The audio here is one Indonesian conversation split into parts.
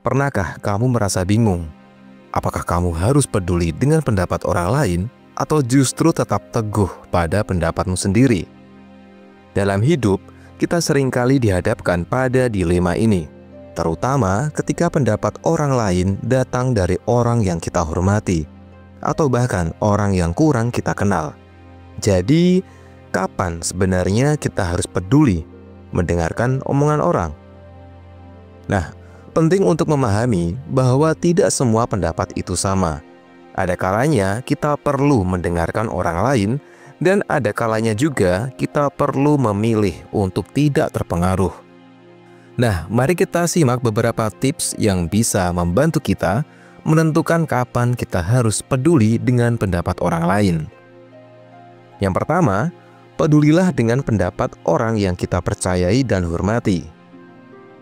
Pernahkah kamu merasa bingung? Apakah kamu harus peduli dengan pendapat orang lain atau justru tetap teguh pada pendapatmu sendiri? Dalam hidup, kita seringkali dihadapkan pada dilema ini, terutama ketika pendapat orang lain datang dari orang yang kita hormati, atau bahkan orang yang kurang kita kenal. Jadi, kapan sebenarnya kita harus peduli mendengarkan omongan orang? Nah, penting untuk memahami bahwa tidak semua pendapat itu sama. Ada kalanya kita perlu mendengarkan orang lain, dan ada kalanya juga kita perlu memilih untuk tidak terpengaruh. Nah, mari kita simak beberapa tips yang bisa membantu kita menentukan kapan kita harus peduli dengan pendapat orang lain. Yang pertama, pedulilah dengan pendapat orang yang kita percayai dan hormati.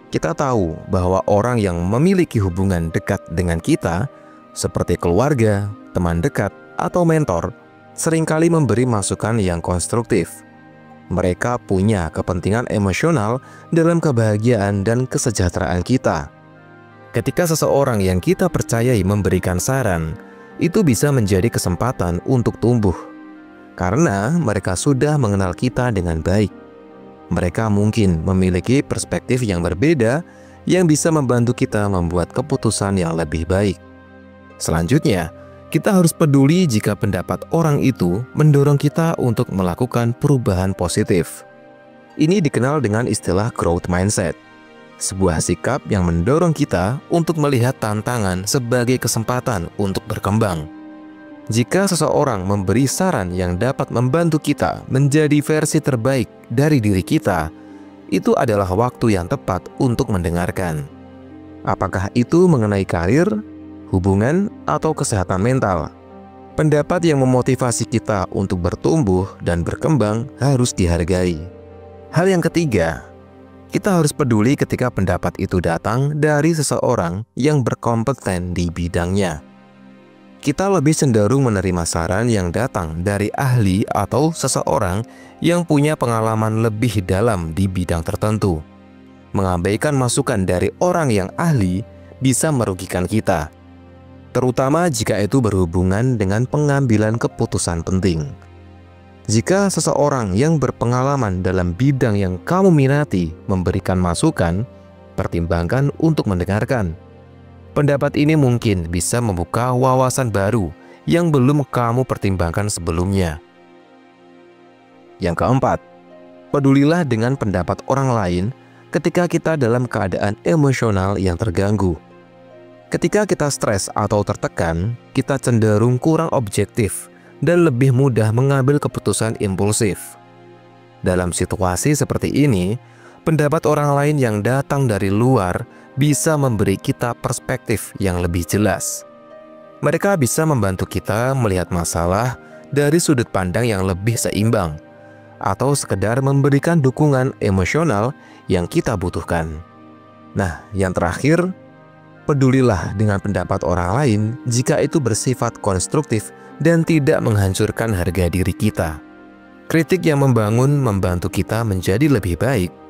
Kita tahu bahwa orang yang memiliki hubungan dekat dengan kita, seperti keluarga, teman dekat, atau mentor, seringkali memberi masukan yang konstruktif. Mereka punya kepentingan emosional dalam kebahagiaan dan kesejahteraan kita. Ketika seseorang yang kita percayai memberikan saran, itu bisa menjadi kesempatan untuk tumbuh. Karena mereka sudah mengenal kita dengan baik. Mereka mungkin memiliki perspektif yang berbeda yang bisa membantu kita membuat keputusan yang lebih baik. Selanjutnya, kita harus peduli jika pendapat orang itu mendorong kita untuk melakukan perubahan positif. Ini dikenal dengan istilah growth mindset, sebuah sikap yang mendorong kita untuk melihat tantangan sebagai kesempatan untuk berkembang. Jika seseorang memberi saran yang dapat membantu kita menjadi versi terbaik dari diri kita, itu adalah waktu yang tepat untuk mendengarkan. Apakah itu mengenai karir, hubungan, atau kesehatan mental? Pendapat yang memotivasi kita untuk bertumbuh dan berkembang harus dihargai. Hal yang ketiga, kita harus peduli ketika pendapat itu datang dari seseorang yang berkompeten di bidangnya. Kita lebih cenderung menerima saran yang datang dari ahli atau seseorang yang punya pengalaman lebih dalam di bidang tertentu. Mengabaikan masukan dari orang yang ahli bisa merugikan kita, terutama jika itu berhubungan dengan pengambilan keputusan penting. Jika seseorang yang berpengalaman dalam bidang yang kamu minati memberikan masukan, pertimbangkan untuk mendengarkan. Pendapat ini mungkin bisa membuka wawasan baru yang belum kamu pertimbangkan sebelumnya. Yang keempat, pedulilah dengan pendapat orang lain ketika kita dalam keadaan emosional yang terganggu. Ketika kita stres atau tertekan, kita cenderung kurang objektif dan lebih mudah mengambil keputusan impulsif. Dalam situasi seperti ini, pendapat orang lain yang datang dari luar bisa memberi kita perspektif yang lebih jelas. Mereka bisa membantu kita melihat masalah dari sudut pandang yang lebih seimbang, atau sekedar memberikan dukungan emosional yang kita butuhkan. Nah, yang terakhir, pedulilah dengan pendapat orang lain jika itu bersifat konstruktif dan tidak menghancurkan harga diri kita. Kritik yang membangun membantu kita menjadi lebih baik,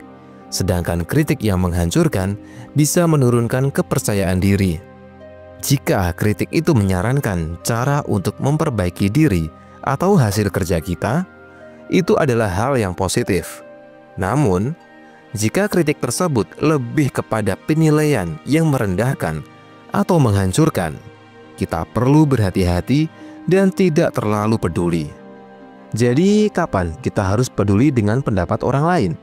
sedangkan kritik yang menghancurkan bisa menurunkan kepercayaan diri. Jika kritik itu menyarankan cara untuk memperbaiki diri atau hasil kerja kita, itu adalah hal yang positif. Namun, jika kritik tersebut lebih kepada penilaian yang merendahkan atau menghancurkan, kita perlu berhati-hati dan tidak terlalu peduli. Jadi, kapan kita harus peduli dengan pendapat orang lain?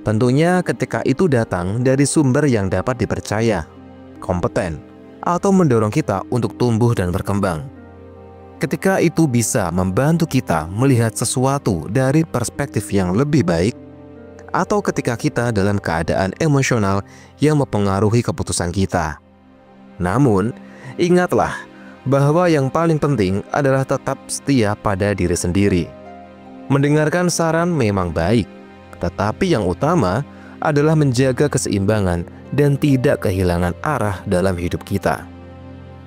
Tentunya ketika itu datang dari sumber yang dapat dipercaya, kompeten, atau mendorong kita untuk tumbuh dan berkembang. Ketika itu bisa membantu kita melihat sesuatu dari perspektif yang lebih baik, atau ketika kita dalam keadaan emosional yang mempengaruhi keputusan kita. Namun, ingatlah bahwa yang paling penting adalah tetap setia pada diri sendiri. Mendengarkan saran memang baik, tetapi yang utama adalah menjaga keseimbangan dan tidak kehilangan arah dalam hidup kita.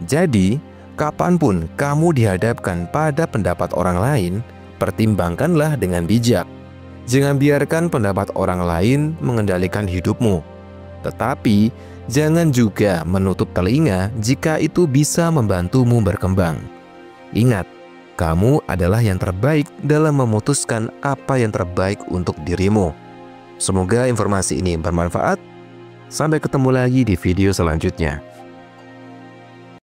Jadi, kapanpun kamu dihadapkan pada pendapat orang lain, pertimbangkanlah dengan bijak. Jangan biarkan pendapat orang lain mengendalikan hidupmu, tetapi Jangan juga menutup telinga jika itu bisa membantumu berkembang. Ingat, kamu adalah yang terbaik dalam memutuskan apa yang terbaik untuk dirimu. Semoga informasi ini bermanfaat. Sampai ketemu lagi di video selanjutnya.